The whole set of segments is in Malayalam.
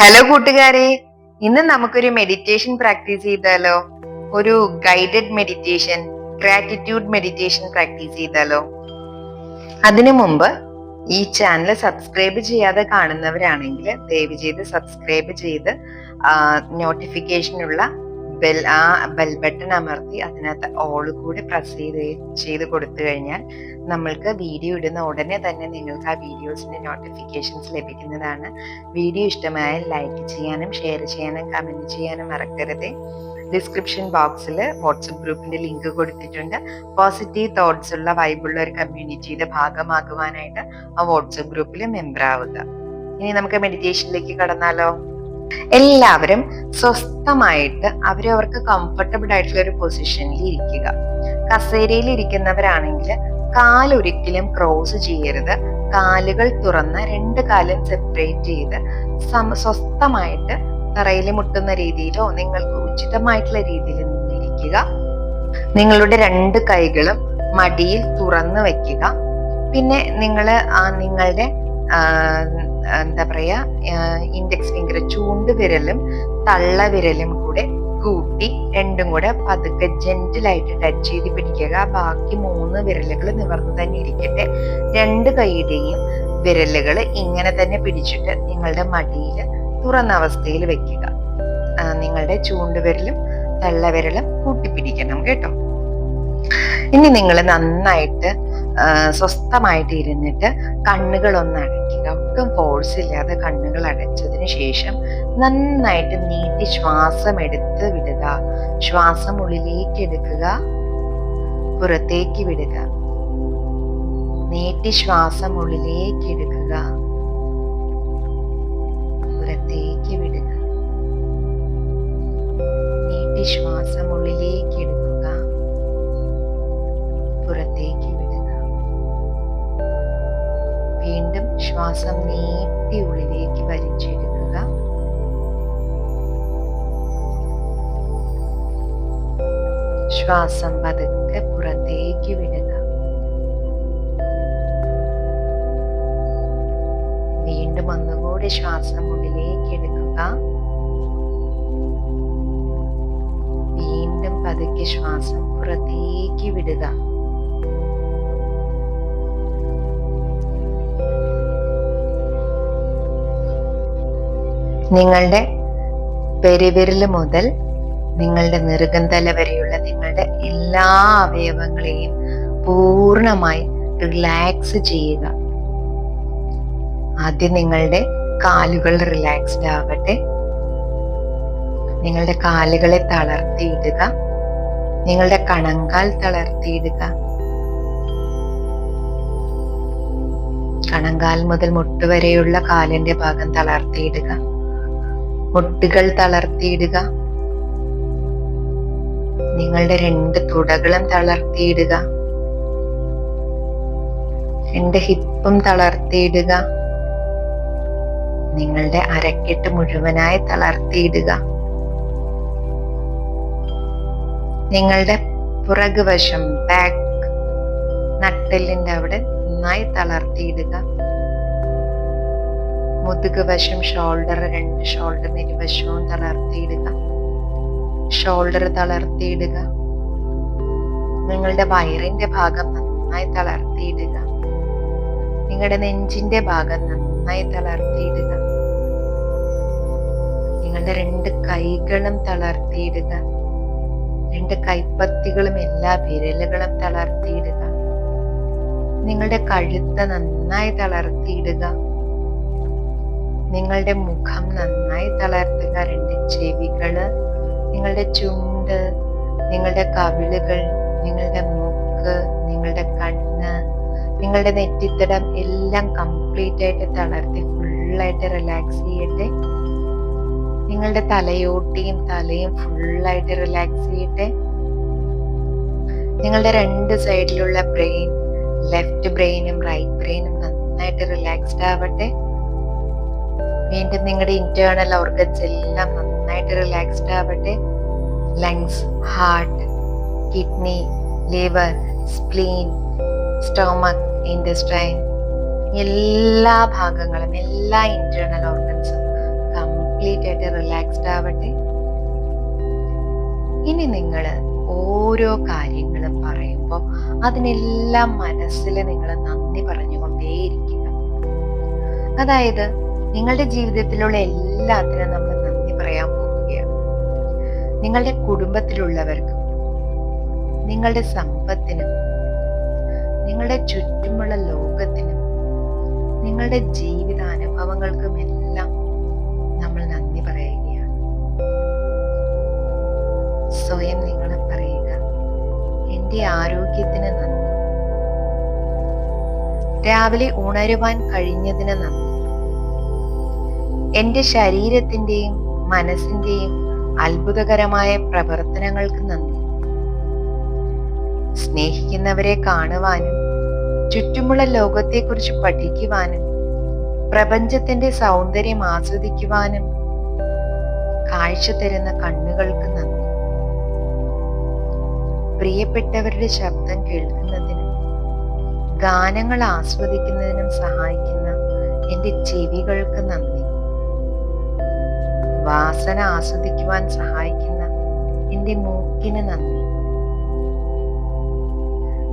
ഹലോ കൂട്ടുകാരെ, ഇന്ന് നമുക്കൊരു മെഡിറ്റേഷൻ പ്രാക്ടീസ് ചെയ്താലോ? ഒരു guided meditation, gratitude meditation practice ചെയ്താലോ? അതിനു മുമ്പ് ഈ ചാനൽ സബ്സ്ക്രൈബ് ചെയ്യാതെ കാണുന്നവരാണെങ്കിൽ ദയവ് ചെയ്ത് സബ്സ്ക്രൈബ് ചെയ്ത് നോട്ടിഫിക്കേഷനുള്ള ബെൽ ബട്ടൺ അമർത്തി അതിനകത്ത് ഓൾ കൂടി പ്രസ് ചെയ്ത് കൊടുത്തു കഴിഞ്ഞാൽ നമ്മൾക്ക് വീഡിയോ ഇടുന്ന ഉടനെ തന്നെ നിങ്ങൾക്ക് ആ വീഡിയോസിന്റെ നോട്ടിഫിക്കേഷൻസ് ലഭിക്കുന്നതാണ്. വീഡിയോ ഇഷ്ടമായാൽ ലൈക്ക് ചെയ്യാനും ഷെയർ ചെയ്യാനും കമന്റ് ചെയ്യാനും മറക്കരുത്. ഡിസ്ക്രിപ്ഷൻ ബോക്സിൽ വാട്സപ്പ് ഗ്രൂപ്പിന്റെ ലിങ്ക് കൊടുത്തിട്ടുണ്ട്. പോസിറ്റീവ് തോട്ട്സ് ഉള്ള വൈബുള്ള ഒരു കമ്മ്യൂണിറ്റിയുടെ ഭാഗമാകുവാനായിട്ട് ആ വാട്സപ്പ് ഗ്രൂപ്പിൽ മെമ്പർ ആവുക. ഇനി നമുക്ക് മെഡിറ്റേഷനിലേക്ക് കടന്നാലോ? എല്ലാവരും സ്വസ്ഥമായിട്ട് അവരവർക്ക് കംഫർട്ടബിൾ ആയിട്ടുള്ള ഒരു പൊസിഷനിൽ ഇരിക്കുക. കസേരയിൽ ഇരിക്കുന്നവരാണെങ്കിൽ കാലൊരിക്കലും ക്രോസ് ചെയ്യരുത്. കാലുകൾ തുറന്ന് രണ്ട് കാലും സെപ്പറേറ്റ് ചെയ്ത് സ്വസ്ഥമായിട്ട് തറയിൽ മുട്ടുന്ന രീതിയിലോ നിങ്ങൾക്ക് ഉചിതമായിട്ടുള്ള രീതിയിൽ നിന്നിരിക്കുക. നിങ്ങളുടെ രണ്ട് കൈകളും മടിയിൽ തുറന്നു വെക്കുക. പിന്നെ നിങ്ങളുടെ എന്താ പറയാ, ഇൻഡെക്സ് ഫിംഗർ ചൂണ്ടുവിരലും തള്ളവിരലും കൂടെ കൂട്ടി രണ്ടും കൂടെ പതുക്കെ ജെന്റിലായിട്ട് ടച്ച് ചെയ്ത് പിടിക്കുക. ബാക്കി 3 വിരലുകൾ നിവർന്നു തന്നെ ഇരിക്കട്ടെ. രണ്ട് കൈയുടെയും വിരലുകൾ ഇങ്ങനെ തന്നെ പിടിച്ചിട്ട് നിങ്ങളുടെ മടിയിൽ തുറന്ന അവസ്ഥയിൽ വെക്കുക. നിങ്ങളുടെ ചൂണ്ടുവിരലും തള്ളവിരലും കൂട്ടിപ്പിടിക്കണം കേട്ടോ. ഇനി നിങ്ങൾ നന്നായിട്ട് സ്വസ്ഥമായിട്ട് ഇരുന്നിട്ട് കണ്ണുകളൊന്ന് അടയ്ക്കുക. ഒട്ടും ഫോഴ്സ് ഇല്ലാതെ കണ്ണുകൾ അടച്ചതിന് ശേഷം നന്നായിട്ട് നീട്ടി ശ്വാസം എടുത്ത് വിടുക. ശ്വാസം ഉള്ളിലേക്ക് എടുക്കുക, പുറത്തേക്ക് വിടുക. നീട്ടി ശ്വാസം ഉള്ളിലേക്ക് എടുക്കുക, പുറത്തേക്ക് വിടുക. നീട്ടി ശ്വാസം ഉള്ളിലേക്ക് എടുക്കുക, പുറത്തേക്ക് വിടുക. വീണ്ടും ശ്വാസം നീട്ടി ഉള്ളിലേക്ക് വലിച്ചെടുക്കുക. ശ്വാസം പതുക്കെ പുറത്തേക്ക് വിടുക. വീണ്ടും ഒന്നുകൂടി ശ്വാസം ഉള്ളിലേക്ക് എടുക്കുക. വീണ്ടും പതുക്കെ ശ്വാസം പുറത്തേക്ക് വിടുക. നിങ്ങളുടെ പെരുവിരല് മുതൽ നിങ്ങളുടെ നെറുകന്തല വരെയുള്ള നിങ്ങളുടെ എല്ലാ അവയവങ്ങളെയും പൂർണ്ണമായി റിലാക്സ് ചെയ്യുക. ആദ്യം നിങ്ങളുടെ കാലുകൾ റിലാക്സ്ഡ് ആവട്ടെ. നിങ്ങളുടെ കാലുകളെ തളർത്തിയിടുക. നിങ്ങളുടെ കണങ്കാൽ തളർത്തിയിടുക. കണങ്കാൽ മുതൽ മുട്ടുവരെയുള്ള കാലിന്റെ ഭാഗം തളർത്തിയിടുക. മുട്ടുകൾ തളർത്തിയിടുക. നിങ്ങളുടെ 2 തുടകളും തളർത്തിയിടുക. 2 ഹിപ്പും തളർത്തിയിടുക. നിങ്ങളുടെ അരക്കെട്ട് മുഴുവനായി തളർത്തിയിടുക. നിങ്ങളുടെ പുറകുവശം ബാക്ക് നട്ടെല്ലിന്റെ അവിടെ നന്നായി തളർത്തിയിടുക. മുതുക് വശം ഷോൾഡർ, 2 ഷോൾഡറിന് ഇരുവശവും തളർത്തിയിടുക. ഷോൾഡർ തളർത്തിയിടുക. നിങ്ങളുടെ വയറിന്റെ ഭാഗം നന്നായി തളർത്തിയിടുക. നിങ്ങളുടെ നെഞ്ചിന്റെ ഭാഗം നന്നായി തളർത്തിയിടുക. നിങ്ങളുടെ 2 കൈകളും തളർത്തിയിടുക. 2 കൈപ്പത്തികളും എല്ലാ വിരലുകളും തളർത്തിയിടുക. നിങ്ങളുടെ കഴുത്ത് നന്നായി തളർത്തിയിടുക. നിങ്ങളുടെ മുഖം നന്നായി തളർത്തുക. 2 ചെവികള്, നിങ്ങളുടെ ചുണ്ട്, നിങ്ങളുടെ കവിളുകൾ, നിങ്ങളുടെ മൂക്ക്, നിങ്ങളുടെ കണ്ണ്, നിങ്ങളുടെ നെറ്റിത്തടം എല്ലാം കംപ്ലീറ്റ് ആയിട്ട് തളർത്തി ഫുള്ളായിട്ട് റിലാക്സ് ചെയ്യട്ടെ. നിങ്ങളുടെ തലയോട്ടിയും തലയും ഫുള്ളായിട്ട് റിലാക്സ് ചെയ്യട്ടെ. നിങ്ങളുടെ 2 സൈഡിലുള്ള ബ്രെയിൻ, ലെഫ്റ്റ് ബ്രെയിനും റൈറ്റ് ബ്രെയിനും നന്നായിട്ട് റിലാക്സ്ഡ് ആവട്ടെ. വീണ്ടും നിങ്ങളുടെ ഇന്റേണൽ ഓർഗൻസ് എല്ലാം നന്നായിട്ട് റിലാക്സ്ഡ് ആവട്ടെ. Lungs, heart, kidney, liver, spleen, stomach, intestine എല്ലാ ഭാഗങ്ങളും, എല്ലാ ഇന്റേണൽ ഓർഗൻസും കംപ്ലീറ്റ് ആയിട്ട് റിലാക്സ്ഡ് ആവട്ടെ. ഇനി നിങ്ങൾ ഓരോ കാര്യങ്ങളും പറയുമ്പോൾ അതിനെല്ലാം മനസ്സിൽ നിങ്ങൾ നന്ദി പറഞ്ഞുകൊണ്ടേയിരിക്കുക. അതായത് നിങ്ങളുടെ ജീവിതത്തിലുള്ള എല്ലാത്തിനും നമ്മൾ നന്ദി പറയാൻ പോവുകയാണ്. നിങ്ങളുടെ കുടുംബത്തിലുള്ളവർക്കും, നിങ്ങളുടെ സമ്പത്തിനും, നിങ്ങളുടെ ചുറ്റുമുള്ള ലോകത്തിനും, നിങ്ങളുടെ ജീവിതാനുഭവങ്ങൾക്കും എല്ലാം നമ്മൾ നന്ദി പറയുകയാണ്. സ്വയം നിങ്ങൾ പറയുക, എൻ്റെ ആരോഗ്യത്തിന് നന്ദി, രാവിലെ ഉണരുവാൻ കഴിഞ്ഞതിന് നന്ദി, എൻ്റെ ശരീരത്തിൻ്റെയും മനസ്സിൻ്റെയും അത്ഭുതകരമായ പ്രവർത്തനങ്ങൾക്ക് നന്ദി, സ്നേഹിക്കുന്നവരെ കാണുവാനും ചുറ്റുമുള്ള ലോകത്തെക്കുറിച്ച് പഠിക്കുവാനും പ്രപഞ്ചത്തിന്റെ സൗന്ദര്യം ആസ്വദിക്കുവാനും കാഴ്ച തരുന്ന കണ്ണുകൾക്ക് നന്ദി, പ്രിയപ്പെട്ടവരുടെ ശബ്ദം കേൾക്കുന്നതിനും ഗാനങ്ങൾ ആസ്വദിക്കുന്നതിനും സഹായിക്കുന്ന എൻ്റെ ചെവികൾക്ക് നന്ദി, വാസന ആസ്വദിക്കുവാൻ സഹായിക്കുന്ന എൻ്റെ മൂക്കിന് നന്ദി,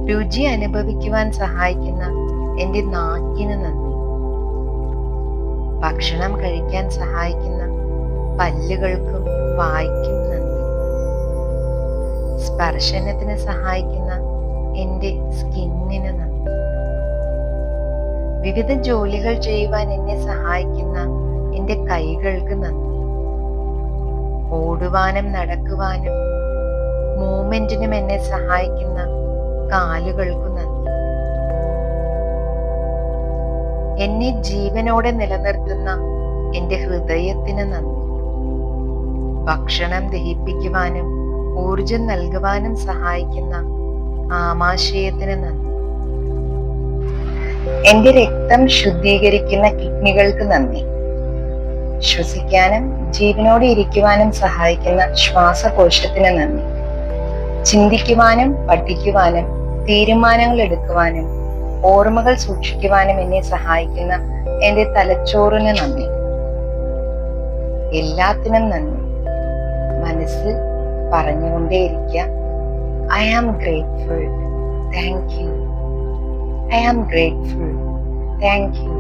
രുചി അനുഭവിക്കുവാൻ സഹായിക്കുന്ന എൻ്റെ നാക്കിന് നന്ദി, ഭക്ഷണം കഴിക്കാൻ സഹായിക്കുന്ന പല്ലുകൾക്കും വായ്ക്കും നന്ദി, സ്പർശനത്തിന് സഹായിക്കുന്ന എൻ്റെ സ്കിന്നിന് നന്ദി, വിവിധ ജോലികൾ ചെയ്യുവാൻ എന്നെ സഹായിക്കുന്ന എൻ്റെ കൈകൾക്ക് നന്ദി, ഓടുവാനും നടക്കുവാനും മൂവ്മെന്റിനും എന്നെ സഹായിക്കുന്ന കാലുകൾക്ക് നന്ദി, എന്നെ ജീവനോടെ നിലനിർത്തുന്ന എൻ്റെ ഹൃദയത്തിന് നന്ദി, ഭക്ഷണം ദഹിപ്പിക്കുവാനും ഊർജം നൽകുവാനും സഹായിക്കുന്ന ആമാശയത്തിന് നന്ദി, എൻ്റെ രക്തം ശുദ്ധീകരിക്കുന്ന കിഡ്നികൾക്ക് നന്ദി, ശ്വസിക്കാനും ജീവനോടെ ഇരിക്കുവാനും സഹായിക്കുന്ന ശ്വാസകോശത്തിന് നന്ദി, ചിന്തിക്കുവാനും പഠിക്കുവാനും തീരുമാനങ്ങൾ എടുക്കുവാനും ഓർമ്മകൾ സൂക്ഷിക്കുവാനും എന്നെ സഹായിക്കുന്ന എൻ്റെ തലച്ചോറിന് നന്ദി. എല്ലാത്തിനും നന്ദി. മനസ്സിൽ പറഞ്ഞുകൊണ്ടേയിരിക്കുക, I am grateful, thank you, I am grateful, thank you.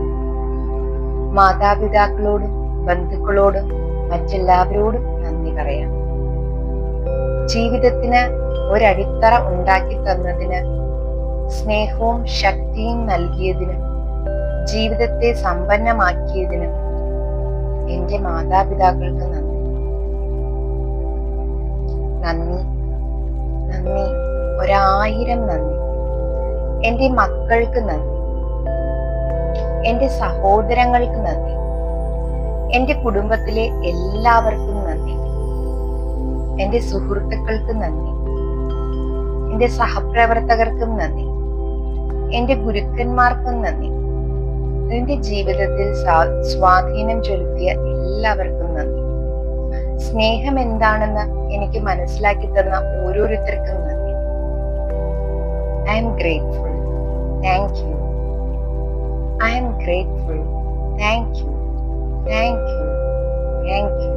മാതാപിതാക്കളോടും ബന്ധുക്കളോടും മറ്റെല്ലാവരോടും നന്ദി പറയാം. ജീവിതത്തിന് ഒരടിത്തറ ഉണ്ടാക്കി തന്നതിന്, സ്നേഹവും ശക്തിയും നൽകിയതിനും ജീവിതത്തെ സമ്പന്നമാക്കിയതിനും എൻ്റെ മാതാപിതാക്കൾക്ക് നന്ദി. നന്ദി, നന്ദി, 1000 നന്ദി. എൻ്റെ മക്കൾക്ക് നന്ദി, എൻ്റെ സഹോദരങ്ങൾക്ക് നന്ദി, എൻ്റെ കുടുംബത്തിലെ എല്ലാവർക്കും നന്ദി, എൻ്റെ സുഹൃത്തുക്കൾക്ക് നന്ദി, എൻ്റെ സഹപ്രവർത്തകർക്കും നന്ദി, എൻ്റെ ഗുരുക്കന്മാർക്കും നന്ദി, എൻ്റെ ജീവിതത്തിൽ സ്വാധീനം ചെലുത്തിയ എല്ലാവർക്കും നന്ദി. സ്നേഹം എന്താണെന്ന് എനിക്ക് മനസ്സിലാക്കി തന്ന ഓരോരുത്തർക്കും നന്ദി. I am grateful, thank you. I am grateful, thank you, thank you, thank you.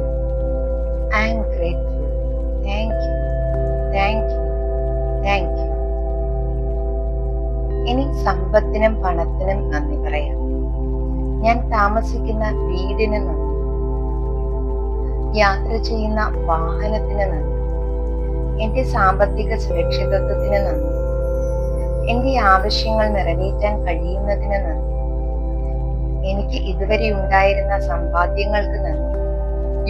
I am grateful, thank you, thank you, thank U. ഇനി സമ്പത്തിനും പണത്തിനും നന്ദി പറയാം. ഞാൻ താമസിക്കുന്ന വീടിന് നന്ദി, യാത്ര ചെയ്യുന്ന വാഹനത്തിന് നന്ദി, എൻ്റെ സാമ്പത്തിക സുരക്ഷിതത്വത്തിന് നന്ദി, എൻ്റെ ആവശ്യങ്ങൾ നിറവേറ്റാൻ കഴിയുന്നതിന് നന്ദി, എനിക്ക് ഇതുവരെ ഉണ്ടായിരുന്ന സമ്പാദ്യങ്ങൾക്ക് നന്ദി,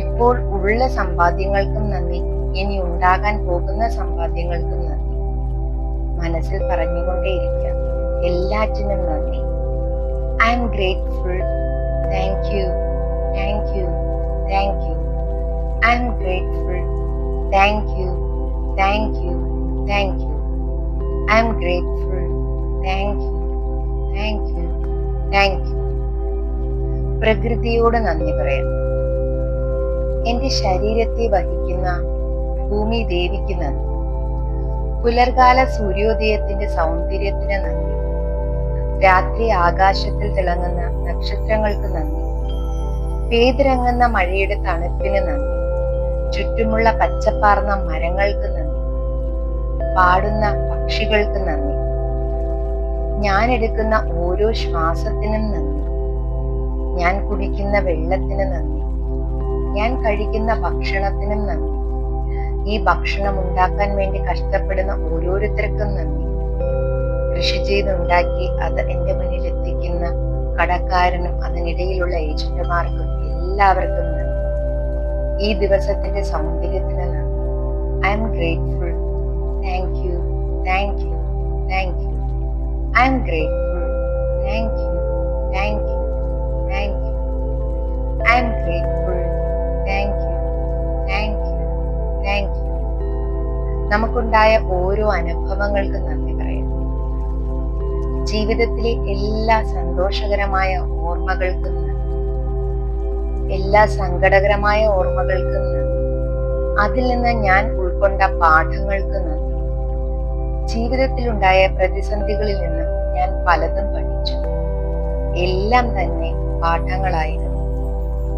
ഇപ്പോൾ ഉള്ള സമ്പാദ്യങ്ങൾക്കും നന്ദി, ഇനി ഉണ്ടാകാൻ പോകുന്ന സമ്പാദ്യങ്ങൾക്കും നന്ദി. മനസ്സിൽ പറഞ്ഞുകൊണ്ടേയിരിക്കാം, എല്ലാറ്റിനും നന്ദി. I am grateful, thank you, thank you, thank you. I am grateful, thank you, thank you, thank you. I am grateful, thank you, thank you, thank U. പ്രകൃതിയോട് നന്ദി പറയാം. എൻ്റെ ശരീരത്തെ വഹിക്കുന്ന ഭൂമി ദേവിക്ക് നന്ദി, പുലർകാല സൂര്യോദയത്തിന്റെ സൗന്ദര്യത്തിന് നന്ദി, രാത്രി ആകാശത്തിൽ തിളങ്ങുന്ന നക്ഷത്രങ്ങൾക്ക് നന്ദി, പെയ്തിറങ്ങുന്ന മഴയുടെ തണുപ്പിന് നന്ദി. ചുറ്റുമുള്ള പച്ചപ്പാർന്ന മരങ്ങൾക്ക് നന്ദി. പാടുന്ന പക്ഷികൾക്ക് നന്ദി. ഞാൻ എടുക്കുന്ന ഓരോ ശ്വാസത്തിനും നന്ദി. ഞാൻ കുടിക്കുന്ന വെള്ളത്തിന് നന്ദി. ഞാൻ കഴിക്കുന്ന ഭക്ഷണത്തിനും നന്ദി. ഈ ഭക്ഷണം ഉണ്ടാക്കാൻ വേണ്ടി കഷ്ടപ്പെടുന്ന ഓരോരുത്തർക്കും നന്ദി. കൃഷി ചെയ്തുണ്ടാക്കി അത് എന്റെ മുന്നിൽ എത്തിക്കുന്ന കടക്കാരനും അതിനിടയിലുള്ള ഏജന്റുമാർക്കും എല്ലാവർക്കും നന്ദി. ഈ ദിവസത്തിന്റെ സൗന്ദര്യത്തിന് നന്ദി. I am grateful. Thank you, thank you, thank you. I am grateful. Thank you, thank you, thank you. I am grateful. Thank you, thank you, thank you. നമുക്കുണ്ടായ ഓരോ അനുഭവങ്ങൾക്കും നന്ദി പറയാം. ജീവിതത്തിലെ എല്ലാ സന്തോഷകരമായ ഓർമ്മകൾക്കും നന്ദി. എല്ലാ സങ്കടകരമായ ഓർമ്മകൾക്കും നന്ദി. അതിൽ നിന്ന് ഞാൻ ഉൾക്കൊണ്ട പാഠങ്ങൾക്ക് നന്ദി. ജീവിതത്തിലുണ്ടായ പ്രതിസന്ധികളിൽ നിന്നും ഞാൻ പലതും പഠിച്ചു. എല്ലാം തന്നെ പാഠങ്ങളായിരുന്നു.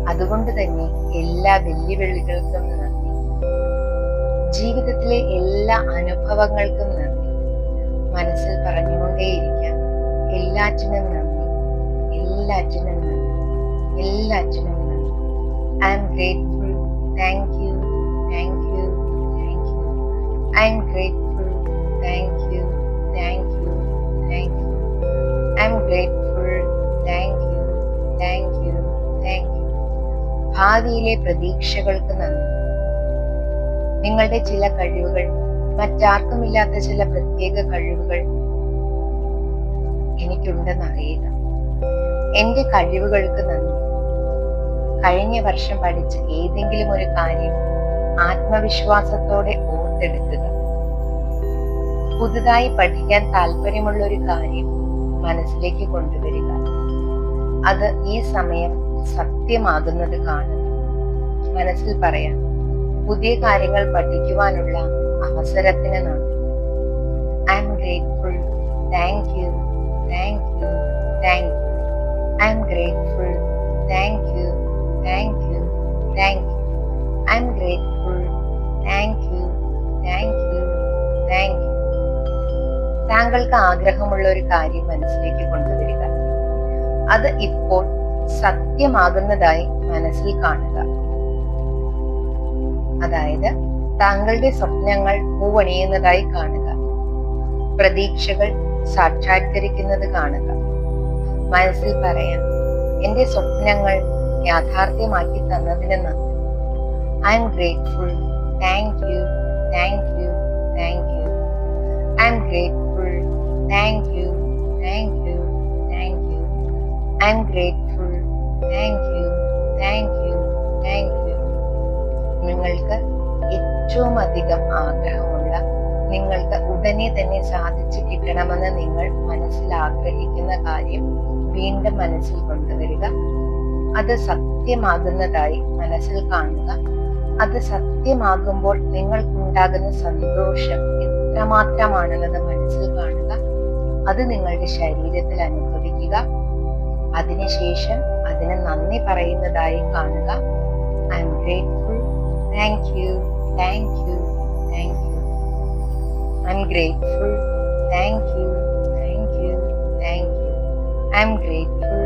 അതുകൊണ്ട് തന്നെ എല്ലാ വെല്ലുവിളികൾക്കും നന്ദി. ജീവിതത്തിലെ എല്ലാ അനുഭവങ്ങൾക്കും നന്ദി. മനസ്സിൽ പറഞ്ഞുകൊണ്ടേയിരിക്കാം, എല്ലാറ്റിനും നന്ദി, എല്ലാറ്റിനും നന്ദി, എല്ലാറ്റിനും നന്ദി. I am grateful. Thank you, thank you, thank you. I am grateful. Thank you, thank you, thank you. I am grateful. Thank you, thank you, thank U. ഭാവിയിലെ പ്രതീക്ഷകൾക്ക് നന്ദി. നിങ്ങളുടെ ചില കഴിവുകൾ, മറ്റാർക്കുമില്ലാത്ത ചില പ്രത്യേക കഴിവുകൾ എനിക്കുണ്ടെന്ന് അറിയുക. എന്റെ കഴിവുകൾക്ക് നന്ദി. കഴിഞ്ഞ വർഷം പഠിച്ച ഏതെങ്കിലും ഒരു കാര്യം ആത്മവിശ്വാസത്തോടെ ഓർത്തെടുക്കുക. പുതുതായി പഠിക്കാൻ താല്പര്യമുള്ള ഒരു കാര്യം മനസ്സിലേക്ക് കൊണ്ടുവരിക. അത് ഈ സമയം സത്യമാകുന്നത് കാണുക. മനസ്സിൽ പറയാം, പുതിയ കാര്യങ്ങൾ പഠിക്കുവാനുള്ള അവസരത്തിന് നന്ദി. I am grateful. Thank you, thank you, thank you. I am grateful. Thank you, thank you, thank you. I am grateful. Thank you, thank you, thank U. താങ്കൾക്ക് ആഗ്രഹമുള്ള ഒരു കാര്യം മനസ്സിലേക്ക് കൊണ്ടുവരിക. അത് ഇപ്പോൾ സത്യമാകുന്നതായി മനസ്സിൽ കാണുക. അതായത് താങ്കളുടെ സ്വപ്നങ്ങൾ പൂവണിയുന്നതായി കാണുക. പ്രതീക്ഷകൾ സാക്ഷാത്കരിക്കുന്നത് കാണുക. മനസ്സിൽ പറയാം, എന്റെ സ്വപ്നങ്ങൾ യാഥാർത്ഥ്യമാക്കി തന്നതിന് നന്ദി. I am grateful. Thank you, thank you, thank you. I am grateful. Thank you, thank you, thank you. I am grateful. Thank you, thank you, thank you. നിങ്ങൾക്ക് ഏറ്റവും അധികം ആഗ്രഹമുള്ള, നിങ്ങൾക്ക് ഉടനെ തന്നെ സാധിച്ചു കിട്ടണമെന്ന് നിങ്ങൾ മനസ്സിൽ ആഗ്രഹിക്കുന്ന കാര്യം വീണ്ടും മനസ്സിൽ കൊണ്ടുവരിക. അത് സത്യമാകുന്നതായി മനസ്സിൽ കാണുക. അത് സത്യമാകുമ്പോൾ നിങ്ങൾക്കുണ്ടാകുന്ന സന്തോഷം എത്രമാത്രമാണെന്നത് മനസ്സിൽ കാണുക. അത് നിങ്ങളുടെ ശരീരത്തിൽ അനുഭവിക്കുക. അതിനുശേഷം അതിന് നന്ദി പറയുന്നതായി കാണുക. I am grateful. Thank you, thank you, thank you. I am grateful. Thank you, thank you, thank you. I am grateful.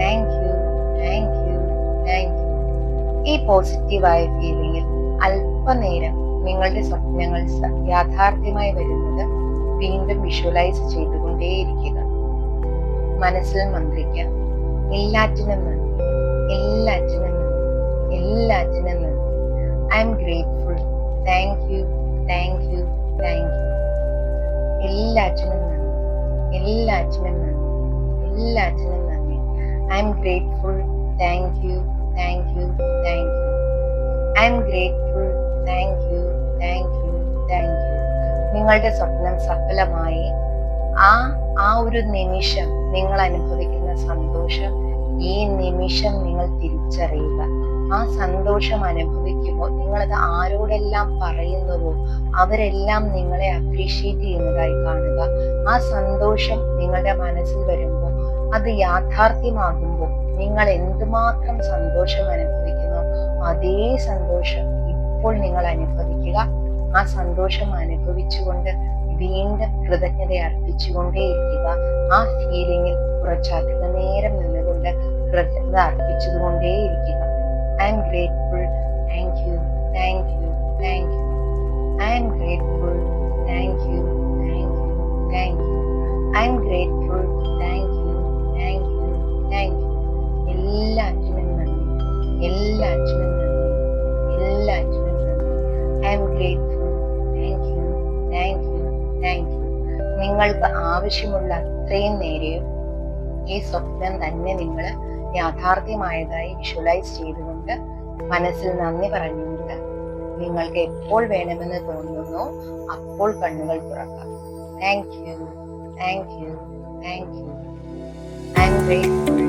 Thank you, thank you, thank U. ഈ പോസിറ്റീവായ ഫീലിംഗിൽ അല്പനേരം നിങ്ങളുടെ സ്വപ്നങ്ങൾ യാഥാർത്ഥ്യമായി വരുന്നത് വീണ്ടും വിഷ്വലൈസ് ചെയ്തുകൊണ്ടേയിരിക്കുക. മനസ്സിൽ മന്ത്രിക്കാം, എല്ലാറ്റിനും നന്ദി, എല്ലാറ്റിനും നന്ദി, എല്ലാറ്റിനും നന്ദി. I am grateful. Thank you, thank you, thank you. എല്ലാറ്റിനും നന്ദി, എല്ലാറ്റിനും നന്ദി, എല്ലാറ്റിനും നന്ദി. I am grateful. Thank you, thank you, thank you. I am grateful. Thank you, thank you, thank U. നിങ്ങളുടെ സ്വപ്നം സഫലമായി ആ ഒരു നിമിഷം നിങ്ങൾ അനുഭവിക്കുന്ന സന്തോഷം ഈ നിമിഷം നിങ്ങൾ തിരിച്ചറിയുക. ആ സന്തോഷം അനുഭവിക്കുമ്പോൾ നിങ്ങളത് ആരോടെല്ലാം പറയുന്നുവോ അവരെല്ലാം നിങ്ങളെ അപ്രീഷിയേറ്റ് ചെയ്യുന്നതായി കാണുക. ആ സന്തോഷം നിങ്ങളുടെ മനസ്സിൽ വരുമ്പോൾ, അത് യാഥാർത്ഥ്യമാകുമ്പോൾ നിങ്ങൾ എന്തുമാത്രം സന്തോഷം അനുഭവിക്കുന്നു അതേ സന്തോഷം ഇപ്പോൾ നിങ്ങൾ അനുഭവിക്കുക. ആ സന്തോഷം അനുഭവിച്ചുകൊണ്ട് വീണ്ടും കൃതജ്ഞത അർപ്പിച്ചുകൊണ്ടേയിരിക്കുക. ആ ഫീലിംഗിൽ കുറച്ചധികം നേരം നിന്നുകൊണ്ട് കൃതജ്ഞത അർപ്പിച്ചുകൊണ്ടേയിരിക്കുക. I am grateful, thank you, thank you, thank you. I am grateful, thank you, thank you, thank you. I am grateful, thank you, thank you, thank you. എല്ലാറ്റിനും നന്ദി, എല്ലാറ്റിനും നന്ദി, എല്ലാറ്റിനും നന്ദി. I am grateful, thank you, thank you, thank you. നിങ്ങൾക്ക് ആവശ്യമുള്ള അത്രയും നേരെയും ഈ സ്വപ്നം തന്നെ നിങ്ങൾ യാഥാർത്ഥ്യമായതായി വിഷ്വലൈസ് ചെയ്തുകൊണ്ട് മനസ്സിൽ നന്ദി പറഞ്ഞുകൊണ്ട് നിങ്ങൾക്ക് എപ്പോൾ വേണമെന്ന് തോന്നുന്നു അപ്പോൾ കണ്ണുകൾ തുറക്കാം. Thank you, thank you, thank you. I am grateful,